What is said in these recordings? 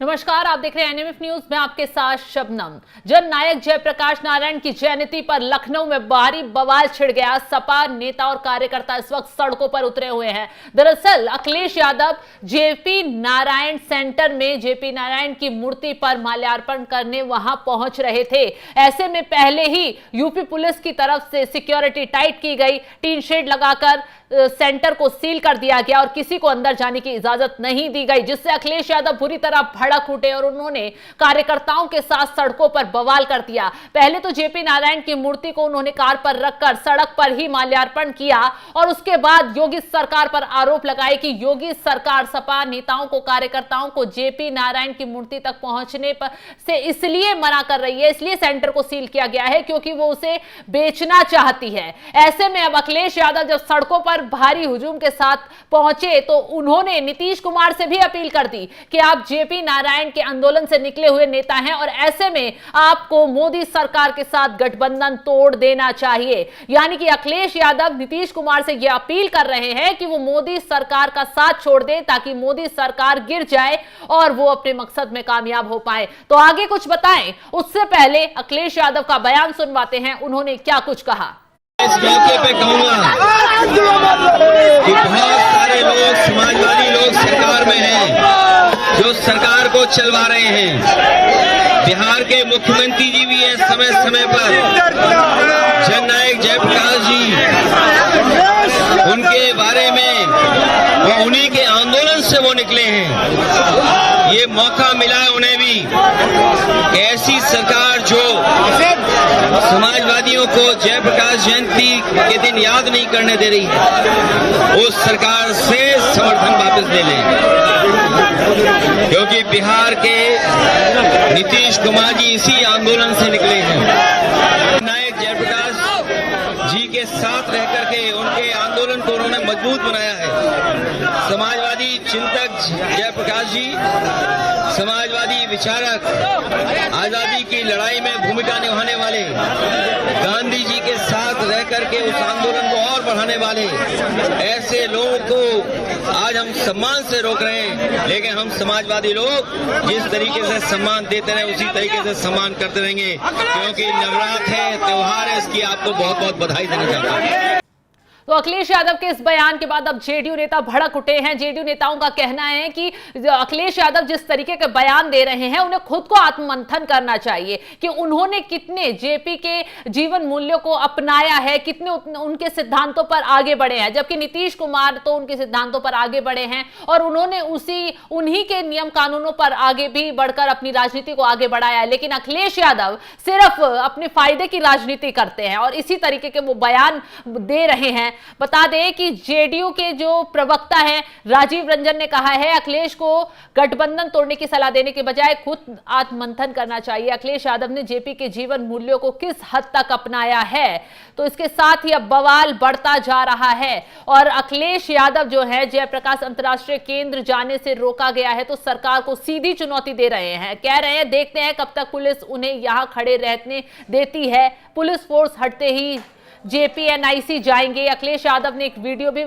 नमस्कार, आप देख रहे हैं एनएमएफ न्यूज में आपके साथ शबनम। जननायक जयप्रकाश नारायण की जयंती पर लखनऊ में भारी बवाल छिड़ गया। सपा नेता और कार्यकर्ता इस वक्त सड़कों पर उतरे हुए हैं। दरअसल अखिलेश यादव जेपी नारायण सेंटर में जेपी नारायण की मूर्ति पर माल्यार्पण करने वहां पहुंच रहे थे। ऐसे में पहले ही यूपी पुलिस की तरफ से सिक्योरिटी टाइट की गई, टीन शेड लगाकर सेंटर को सील कर दिया गया और किसी को अंदर जाने की इजाजत नहीं दी गई, जिससे अखिलेश यादव बुरी तरह भड़क उठे और उन्होंने कार्यकर्ताओं के साथ सड़कों पर बवाल कर दिया। पहले तो जेपी नारायण की मूर्ति को उन्होंने कार पर रखकर सड़क पर ही माल्यार्पण किया और उसके बाद योगी सरकार पर आरोप लगाए कि योगी सरकार सपा नेताओं को, कार्यकर्ताओं को जेपी नारायण की मूर्ति तक पहुंचने पर से इसलिए मना कर रही है, इसलिए सेंटर को सील किया गया है क्योंकि वो उसे बेचना चाहती है। ऐसे में अब अखिलेश यादव जब सड़कों पर भारी हुजूम के साथ पहुंचे तो उन्होंने नीतीश कुमार से भी अपील कर दी कि आप जेपी नारायण के आंदोलन से निकले हुए नेता हैं और ऐसे में आपको मोदी सरकार के साथ गठबंधन तोड़ देना चाहिए। यानी कि अखिलेश यादव नीतीश कुमार से यह अपील कर रहे हैं कि वो मोदी सरकार का साथ छोड़ दे ताकि मोदी सरकार गिर जाए और वो अपने मकसद में कामयाब हो पाए। तो आगे कुछ बताएं, उससे पहले अखिलेश यादव का बयान सुनवाते हैं, उन्होंने क्या कुछ कहा। इस मौके पे कहूंगा कि बहुत सारे लोग, समाजवादी लोग सरकार में हैं, जो सरकार को चलवा रहे हैं। बिहार के मुख्यमंत्री जी भी हैं समय समय पर, जननायक जयप्रकाश जी, उनके बारे में वो उन्हीं के आंदोलन से वो निकले हैं। ये मौका मिला है उन्हें भी, ऐसी सरकार जो समाजवादियों को जयप्रकाश जयंती के दिन याद नहीं करने दे रही है, उस सरकार से समर्थन वापस ले लें, क्योंकि बिहार के नीतीश कुमार जी इसी आंदोलन से निकले हैं। नायक जयप्रकाश जी के साथ रह करके उनके आंदोलन को उन्होंने मजबूत बनाया है। समाजवादी चिंतक जयप्रकाश जी, समाजवादी विचारक, आजादी की लड़ाई में भूमिका निभाने वाले, गांधी जी के साथ रह करके उस आंदोलन को और बढ़ाने वाले, ऐसे लोगों को आज हम सम्मान से रोक रहे हैं। लेकिन हम समाजवादी लोग जिस तरीके से सम्मान देते रहे उसी तरीके से सम्मान करते रहेंगे, क्योंकि नवरात्र है, त्योहार है, इसकी आपको बहुत बहुत बधाई देना चाहता हूँ। तो अखिलेश यादव के इस बयान के बाद अब जेडीयू नेता भड़क उठे हैं। जेडीयू नेताओं का कहना है कि अखिलेश यादव जिस तरीके के बयान दे रहे हैं उन्हें खुद को आत्ममंथन करना चाहिए कि उन्होंने कितने जेपी के जीवन मूल्यों को अपनाया है, कितने उनके सिद्धांतों पर आगे बढ़े हैं, जबकि नीतीश कुमार तो उनके सिद्धांतों पर आगे बढ़े हैं और उन्होंने उन्हीं के नियम कानूनों पर आगे भी बढ़कर अपनी राजनीति को आगे बढ़ाया है। लेकिन अखिलेश यादव सिर्फ अपने फायदे की राजनीति करते हैं और इसी तरीके के वो बयान दे रहे हैं। बता दें कि जेडीयू के जो प्रवक्ता हैं राजीव रंजन ने कहा है अखिलेश को गठबंधन तोड़ने की सलाह देने के बजाय खुद आत्ममंथन करना चाहिए। अखिलेश यादव ने जेपी के जीवन मूल्यों को किस हद तक अपनाया है, तो इसके साथ ही अब बवाल बढ़ता जा रहा है और अखिलेश यादव जो है जयप्रकाश अंतर्राष्ट्रीय केंद्र जाने से रोका गया है तो सरकार को सीधी चुनौती दे रहे हैं। कह रहे हैं देखते हैं कब तक पुलिस उन्हें यहां खड़े रहने देती है। पुलिस फोर्स हटते ही जेपीएनआईसी जाएंगे। अखिलेश यादव ने एक वीडियो भी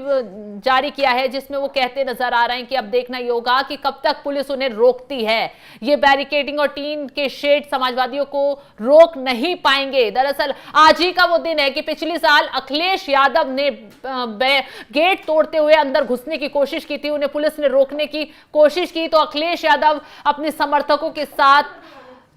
जारी किया है जिसमें वो कहते नजर आ रहे हैं कि अब देखना ये होगा कि कब तक पुलिस उन्हें रोकती है। ये बैरिकेडिंग और टीन के शेड समाजवादियों को रोक नहीं पाएंगे। दरअसल आज ही का वो दिन है कि पिछले साल अखिलेश यादव ने गेट तोड़ते हुए अंदर घुसने की कोशिश की थी, उन्हें पुलिस ने रोकने की कोशिश की तो अखिलेश यादव अपने समर्थकों के साथ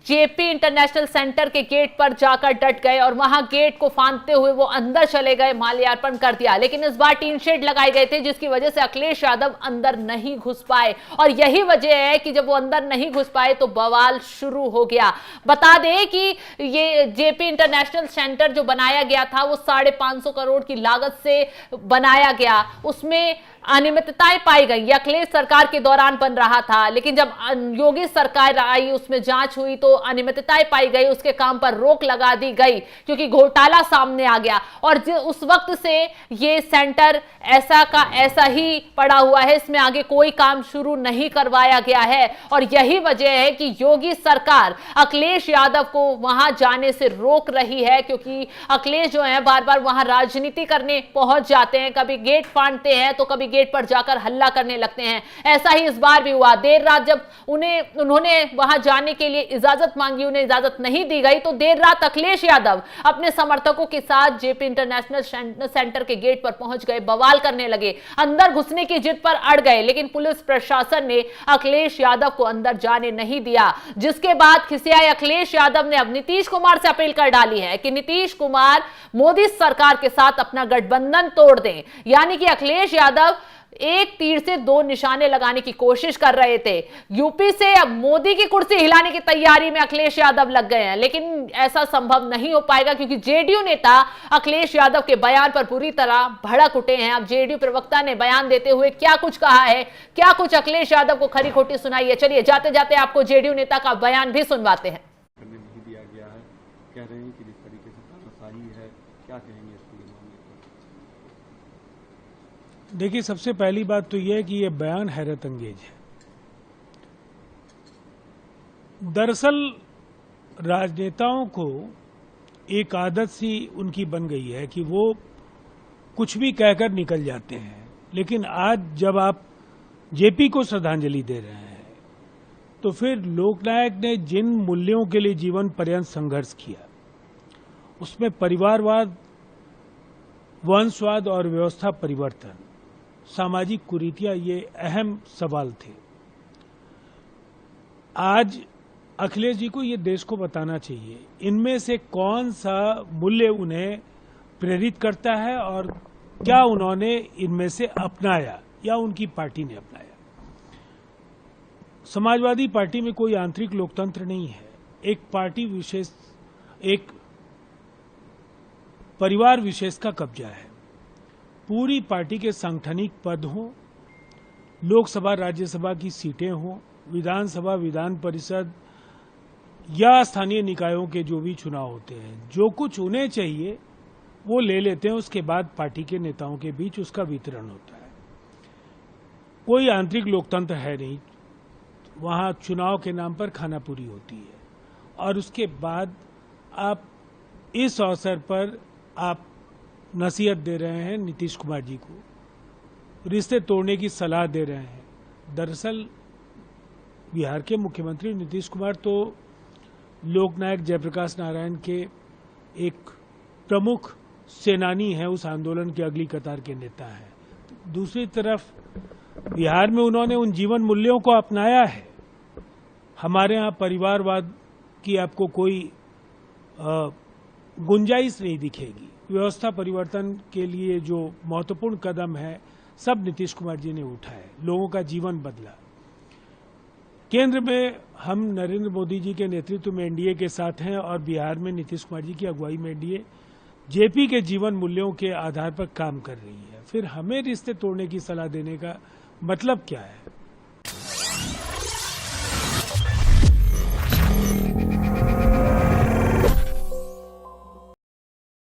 जेपी इंटरनेशनल सेंटर के गेट पर जाकर डट गए और वहां गेट को फांदते हुए वो अंदर चले गए, माल्यार्पण कर दिया। लेकिन इस बार टीन शेड लगाए गए थे जिसकी वजह से अखिलेश यादव अंदर नहीं घुस पाए और यही वजह है कि जब वो अंदर नहीं घुस पाए तो बवाल शुरू हो गया। बता दें कि ये जेपी इंटरनेशनल सेंटर जो बनाया गया था वो 550 करोड़ की लागत से बनाया गया, उसमें अनियमितताएं पाई गई। अखिलेश सरकार के दौरान बन रहा था, लेकिन जब योगी सरकार आई उसमें जांच हुई तो अनियमितताएं पाई गई, उसके काम पर रोक लगा दी गई क्योंकि घोटाला सामने आ गया और उस वक्त से ये सेंटर ऐसा का ऐसा ही पड़ा हुआ है, इसमें आगे कोई काम शुरू नहीं करवाया गया है और यही वजह है कि योगी सरकार अखिलेश यादव को वहां जाने से रोक रही है क्योंकि अखिलेश जो है बार बार वहां राजनीति करने पहुंच जाते हैं, कभी गेट फाड़ते हैं तो कभी गेट पर जाकर हल्ला करने लगते हैं। ऐसा ही इस बार भी हुआ। देर रात जब उन्होंने वहां जाने के लिए इजाजत मांगी, उन्हें इजाजत नहीं दी गई, तो देर रात अखिलेश यादव अपने समर्थकों के साथ जेपी इंटरनेशनल सेंटर के गेट पर पहुंच गए, बवाल करने लगे, अंदर घुसने की जिद पर अड़ गए, लेकिन पुलिस प्रशासन ने अखिलेश यादव को अंदर जाने नहीं दिया। जिसके बाद खिसियाए अखिलेश यादव ने अब नीतीश कुमार से अपील कर डाली है कि नीतीश कुमार मोदी सरकार के साथ अपना गठबंधन तोड़ दें। यानी कि अखिलेश यादव एक तीर से दो निशाने लगाने की कोशिश कर रहे थे। यूपी से अब मोदी की कुर्सी हिलाने की तैयारी में अखिलेश यादव लग गए हैं, लेकिन ऐसा संभव नहीं हो पाएगा क्योंकि जेडीयू नेता अखिलेश यादव के बयान पर पूरी तरह भड़क उठे हैं। अब जेडीयू प्रवक्ता ने बयान देते हुए क्या कुछ कहा है, क्या कुछ अखिलेश यादव को खरी खोटी सुनाई है, चलिए जाते जाते आपको जेडीयू नेता का बयान भी सुनवाते हैं। नहीं दिया गया है, कह रहे हैं कि जिस तरीके से तानाशाही है, क्या कहेंगे इस पूरे मामले पर? देखिए, सबसे पहली बात तो यह है कि यह बयान हैरत अंगेज है। दरअसल राजनेताओं को एक आदत सी उनकी बन गई है कि वो कुछ भी कहकर निकल जाते हैं, लेकिन आज जब आप जेपी को श्रद्धांजलि दे रहे हैं तो फिर लोकनायक ने जिन मूल्यों के लिए जीवन पर्यंत संघर्ष किया, उसमें परिवारवाद, वंशवाद और व्यवस्था परिवर्तन, सामाजिक कुरीतियां, ये अहम सवाल थे। आज अखिलेश जी को ये देश को बताना चाहिए इनमें से कौन सा मूल्य उन्हें प्रेरित करता है और क्या उन्होंने इनमें से अपनाया या उनकी पार्टी ने अपनाया। समाजवादी पार्टी में कोई आंतरिक लोकतंत्र नहीं है। एक पार्टी विशेष, एक परिवार विशेष का कब्जा है। पूरी पार्टी के सांगठनिक पद हों, लोकसभा राज्यसभा की सीटें हों, विधानसभा विधान परिषद या स्थानीय निकायों के जो भी चुनाव होते हैं, जो कुछ उन्हें चाहिए वो ले लेते हैं। उसके बाद पार्टी के नेताओं के बीच उसका वितरण होता है। कोई आंतरिक लोकतंत्र है नहीं। वहां चुनाव के नाम पर खानापूरी होती है और उसके बाद आप इस अवसर पर आप नसीहत दे रहे हैं नीतीश कुमार जी को, रिश्ते तोड़ने की सलाह दे रहे हैं। दरअसल बिहार के मुख्यमंत्री नीतीश कुमार तो लोकनायक जयप्रकाश नारायण के एक प्रमुख सेनानी हैं, उस आंदोलन के अगली कतार के नेता हैं। दूसरी तरफ बिहार में उन्होंने उन जीवन मूल्यों को अपनाया है। हमारे यहाँ परिवारवाद की आपको कोई गुंजाइश नहीं दिखेगी। व्यवस्था परिवर्तन के लिए जो महत्वपूर्ण कदम है, सब नीतीश कुमार जी ने उठाए, लोगों का जीवन बदला। केंद्र में हम नरेंद्र मोदी जी के नेतृत्व में एनडीए के साथ हैं और बिहार में नीतीश कुमार जी की अगुवाई में एनडीए जेपी के जीवन मूल्यों के आधार पर काम कर रही है। फिर हमें रिश्ते तोड़ने की सलाह देने का मतलब क्या है?